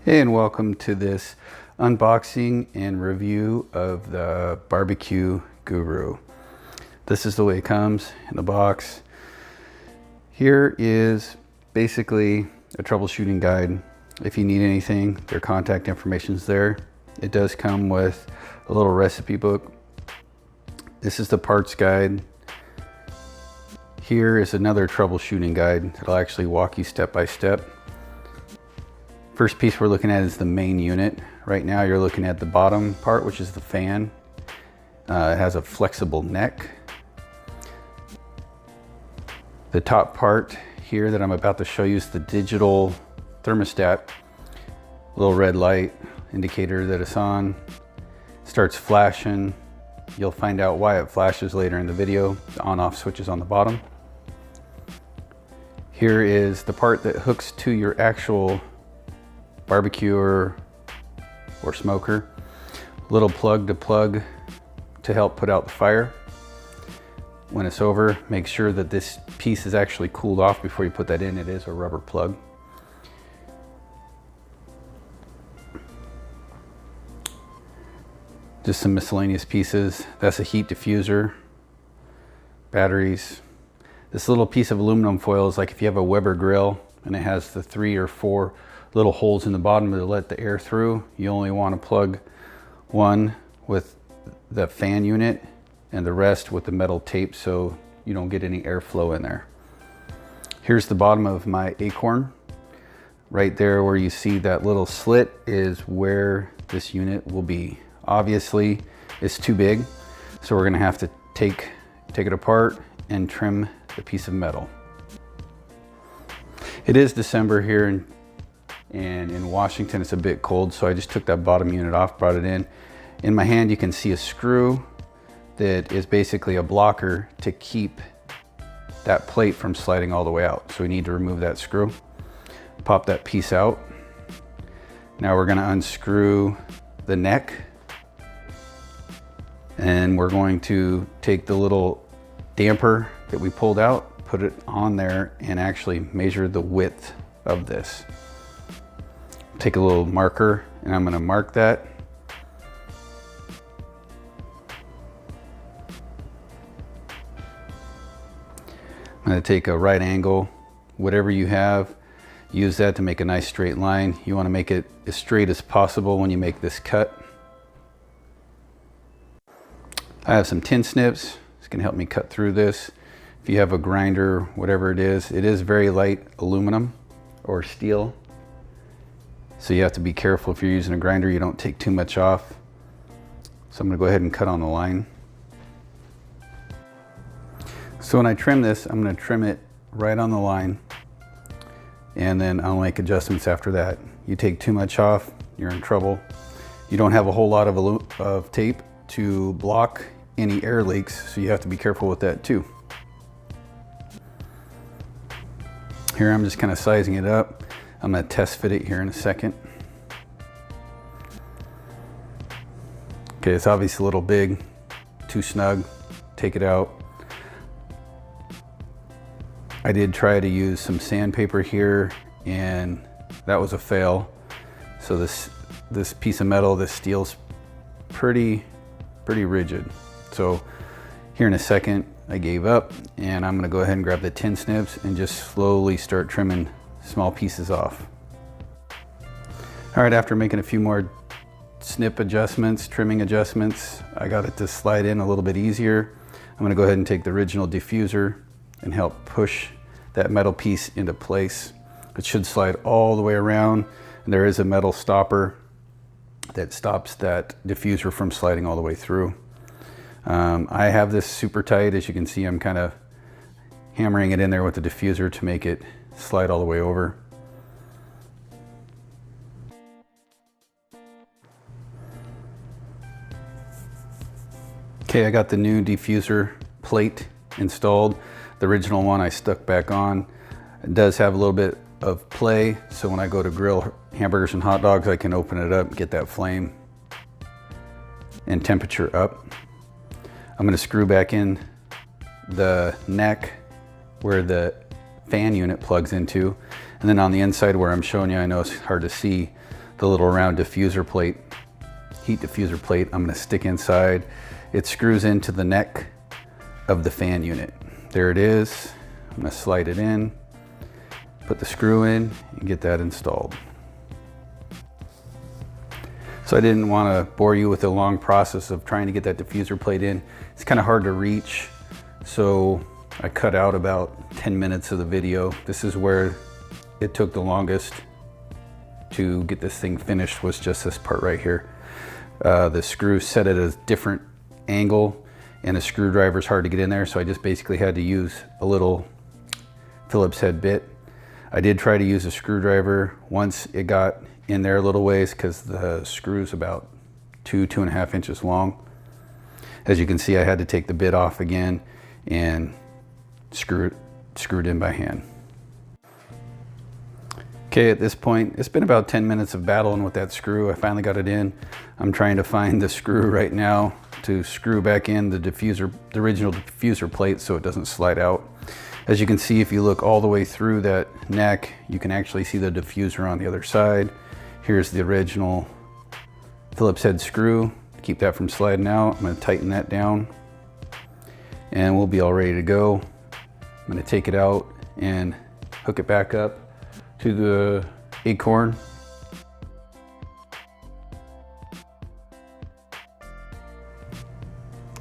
Hey, and welcome to this unboxing and review of the BBQ Guru. This is the way it comes in the box. Here is basically a troubleshooting guide. If you need anything, their contact information is there. It does come with a little recipe book. This is the parts guide. Here is another troubleshooting guide that'll actually walk you step by step. First piece we're looking at is the main unit. Right now you're looking at the bottom part, which is the fan. It has a flexible neck. The top part here that I'm about to show you is the digital thermostat. Little red light indicator that it's on. Starts flashing. You'll find out why it flashes later in the video. The on-off switch is on the bottom. Here is the part that hooks to your actual barbecue or smoker. Little plug to help put out the fire. When it's over, make sure that this piece is actually cooled off before you put that in. It is a rubber plug. Just some miscellaneous pieces. That's a heat diffuser, batteries. This little piece of aluminum foil is like if you have a Weber grill and it has the 3 or 4 little holes in the bottom to let the air through. You only want to plug one with the fan unit and the rest with the metal tape so you don't get any airflow in there. Here's the bottom of my acorn. Right there where you see that little slit is where this unit will be. Obviously it's too big, so we're gonna have to take it apart and trim the piece of metal. It is December here and in Washington it's a bit cold, so I just took that bottom unit off, brought it in. In my hand you can see a screw that is basically a blocker to keep that plate from sliding all the way out. So we need to remove that screw. Pop that piece out. Now we're going to unscrew the neck, and we're going to take the little damper that we pulled out, put it on there, and actually measure the width of this. Take a little marker and I'm going to mark that. I'm going to take a right angle, whatever you have, use that to make a nice straight line. You want to make it as straight as possible when you make this cut. I have some tin snips. It's going to help me cut through this. If you have a grinder, whatever it is very light aluminum or steel. So you have to be careful if you're using a grinder, you don't take too much off. So I'm going to go ahead and cut on the line. So when I trim this, I'm going to trim it right on the line, and then I'll make adjustments after that. You take too much off, you're in trouble. You don't have a whole lot of tape to block any air leaks, so you have to be careful with that too. Here I'm just kind of sizing it up. I'm going to test fit it here in a second. Okay, it's obviously a little big, too snug. Take it out. I did try to use some sandpaper here and that was a fail. So this piece of metal, this steel's pretty rigid. So here in a second I gave up, and I'm going to go ahead and grab the tin snips and just slowly start trimming small pieces off. All right, after making a few more snip adjustments, trimming adjustments, I got it to slide in a little bit easier. I'm going to go ahead and take the original diffuser and help push that metal piece into place. It should slide all the way around, and there is a metal stopper that stops that diffuser from sliding all the way through. I have this super tight. As you can see, I'm kind of hammering it in there with the diffuser to make it slide all the way over. Okay, I got the new diffuser plate installed. The original one I stuck back on. It does have a little bit of play, so when I go to grill hamburgers and hot dogs, I can open it up, get that flame and temperature up. I'm going to screw back in the neck where the fan unit plugs into, and then on the inside where I'm showing you, I know it's hard to see, the little round diffuser plate, heat diffuser plate, I'm going to stick inside. It screws into the neck of the fan unit. There it is. I'm going to slide it in, put the screw in, and get that installed. So I didn't want to bore you with the long process of trying to get that diffuser plate in. It's kind of hard to reach, so I cut out about 10 minutes of the video. This is where it took the longest to get this thing finished, was just this part right here. The screw set at a different angle, and a screwdriver is hard to get in there, so I just basically had to use a little Phillips head bit. I did try to use a screwdriver once it got in there a little ways, because the screw's about 2.5 inches long. As you can see, I had to take the bit off again and screw it in by hand. Okay, at this point, it's been about 10 minutes of battling with that screw. I finally got it in. I'm trying to find the screw right now to screw back in the original diffuser plate so it doesn't slide out. As you can see, if you look all the way through that neck, you can actually see the diffuser on the other side. Here's the original Phillips head screw to keep that from sliding out. I'm going to tighten that down and we'll be all ready to go. I'm going to take it out and hook it back up to the acorn.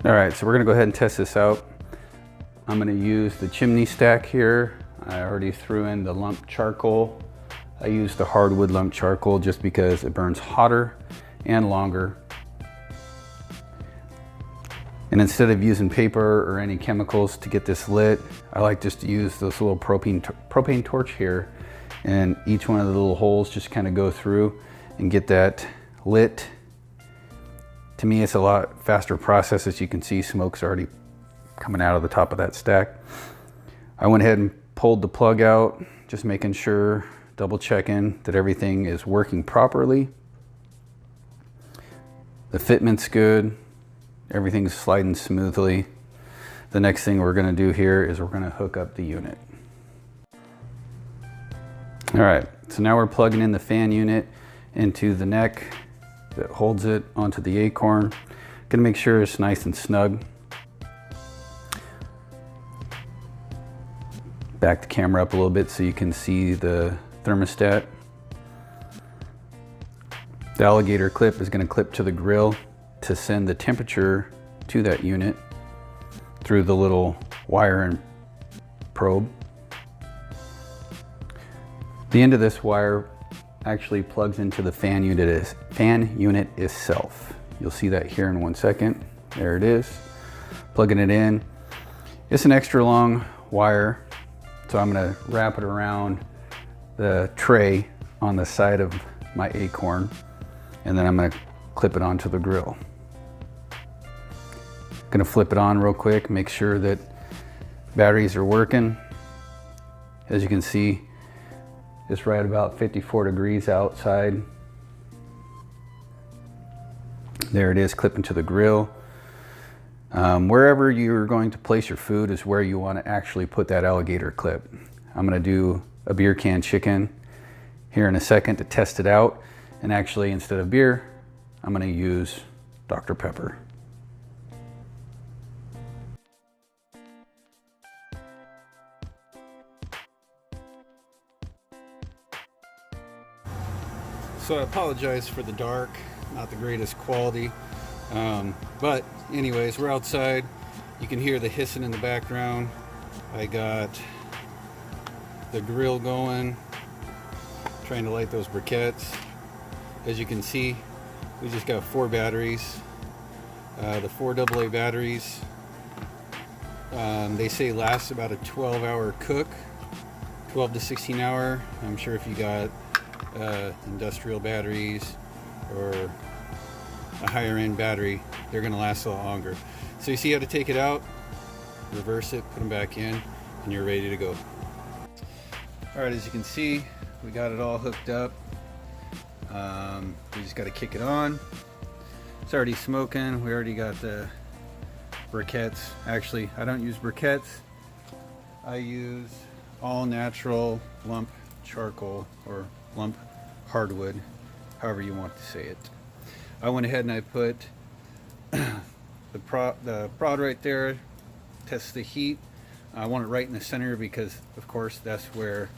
All right, so we're going to go ahead and test this out. I'm going to use the chimney stack here. I already threw in the lump charcoal. I use the hardwood lump charcoal just because it burns hotter and longer. And instead of using paper or any chemicals to get this lit, I like just to use this little propane torch here, and each one of the little holes just kind of go through and get that lit. To me, it's a lot faster process. As you can see, smoke's already coming out of the top of that stack. I went ahead and pulled the plug out, just making sure, double checking that everything is working properly. The fitment's good. Everything's sliding smoothly. The next thing we're going to do here is we're going to hook up the unit. All right, so now we're plugging in the fan unit into the neck that holds it onto the acorn. Going to make sure it's nice and snug. Back the camera up a little bit so you can see the thermostat. The alligator clip is going to clip to the grill to send the temperature to that unit through the little wire and probe. The end of this wire actually plugs into the fan unit itself. You'll see that here in 1 second. There it is. Plugging it in. It's an extra long wire, so I'm going to wrap it around the tray on the side of my acorn, and then I'm going to clip it onto the grill. Going to flip it on real quick, make sure that batteries are working. As you can see, it's right about 54 degrees outside. There it is, clipping to the grill. Wherever you're going to place your food is where you want to actually put that alligator clip. I'm going to do a beer can chicken here in a second to test it out. And actually, instead of beer, I'm going to use Dr. Pepper. So I apologize for the dark, not the greatest quality. But anyways, we're outside. You can hear the hissing in the background. I got the grill going, trying to light those briquettes. As you can see, we just got 4 batteries. The 4 AA batteries, they say last about a 12-hour cook, 12 to 16 hour. I'm sure if you got industrial batteries or a higher end battery, they're going to last a lot longer. So you see how to take it out, reverse it, put them back in, and you're ready to go. All right, as you can see, we got it all hooked up. We just got to kick it on. It's already smoking. We already got the briquettes. Actually, I don't use briquettes. I use all natural lump charcoal or lump hardwood, however you want to say it. I went ahead and I put the prod right there, test the heat. I want it right in the center because, of course, that's where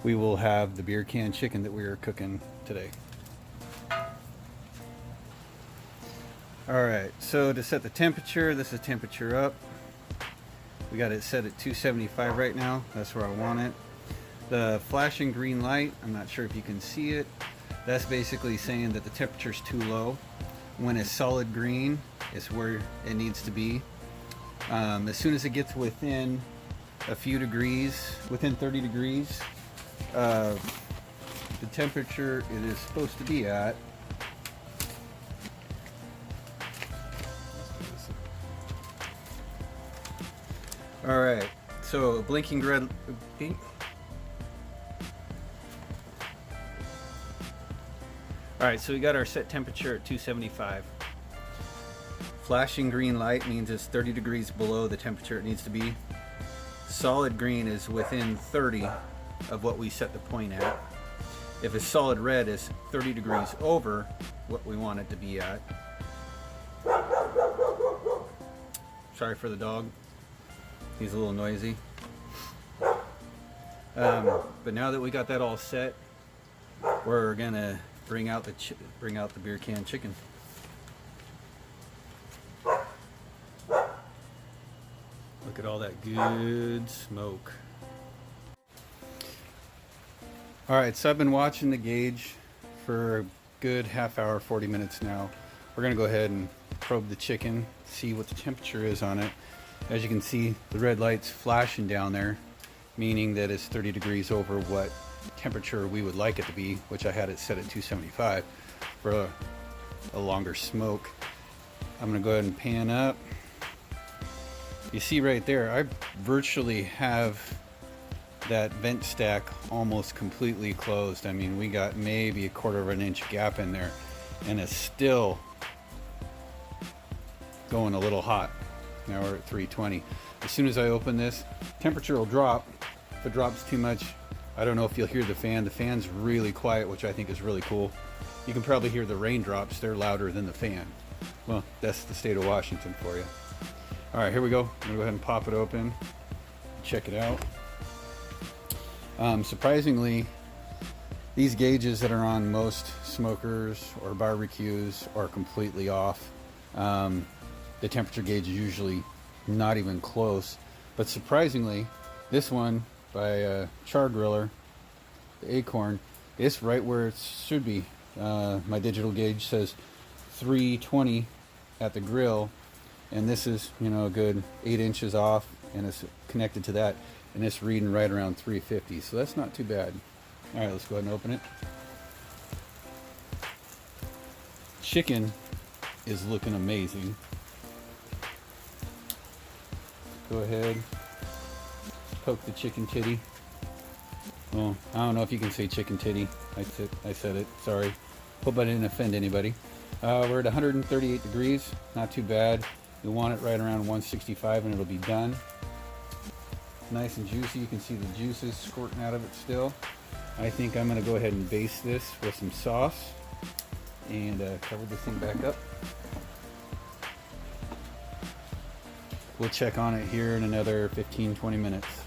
we will have the beer can chicken that we are cooking today. Alright, so to set the temperature, this is temperature up. We got it set at 275 right now. That's where I want it. The flashing green light, I'm not sure if you can see it. That's basically saying that the temperature's too low. When it's solid green, it's where it needs to be. As soon as it gets within a few degrees, within 30 degrees, the temperature it is supposed to be at. Alright, so blinking red. Alright, so we got our set temperature at 275. Flashing green light means it's 30 degrees below the temperature it needs to be. Solid green is within 30 of what we set the point at. If it's solid red, it's 30 degrees over what we want it to be at. Sorry for the dog. He's a little noisy. But now that we got that all set, we're gonna bring out the beer can chicken. Look at all that good smoke. Alright, so I've been watching the gauge for a good half hour, 40 minutes now. We're going to go ahead and probe the chicken, see what the temperature is on it. As you can see, the red light's flashing down there, meaning that it's 30 degrees over what temperature we would like it to be, which I had it set at 275 for a longer smoke. I'm going to go ahead and pan up. You see right there, I virtually have that vent stack almost completely closed. I mean, we got maybe a 1/4 of an inch gap in there, and it's still going a little hot. Now we're at 320. As soon as I open this, temperature will drop. If it drops too much, I don't know if you'll hear the fan. The fan's really quiet, which I think is really cool. You can probably hear the raindrops. They're louder than the fan. Well, that's the state of Washington for you. All right, here we go. I'm gonna go ahead and pop it open, check it out. Surprisingly, these gauges that are on most smokers or barbecues are completely off. The temperature gauge is usually not even close, but surprisingly, this one by Char Griller, the Acorn, it's right where it should be. My digital gauge says 320 at the grill, and this is, you know, a good 8 inches off, and it's connected to that, and it's reading right around 350, so that's not too bad. All right, let's go ahead and open it. Chicken is looking amazing. Go ahead, poke the chicken titty. Well, I don't know if you can say chicken titty. I said it, sorry. Hope I didn't offend anybody. We're at 138 degrees, not too bad. You want it right around 165 and it'll be done. Nice and juicy. You can see the juices squirting out of it still. I think I'm going to go ahead and baste this with some sauce and cover this thing back up. We'll check on it here in another 15-20 minutes.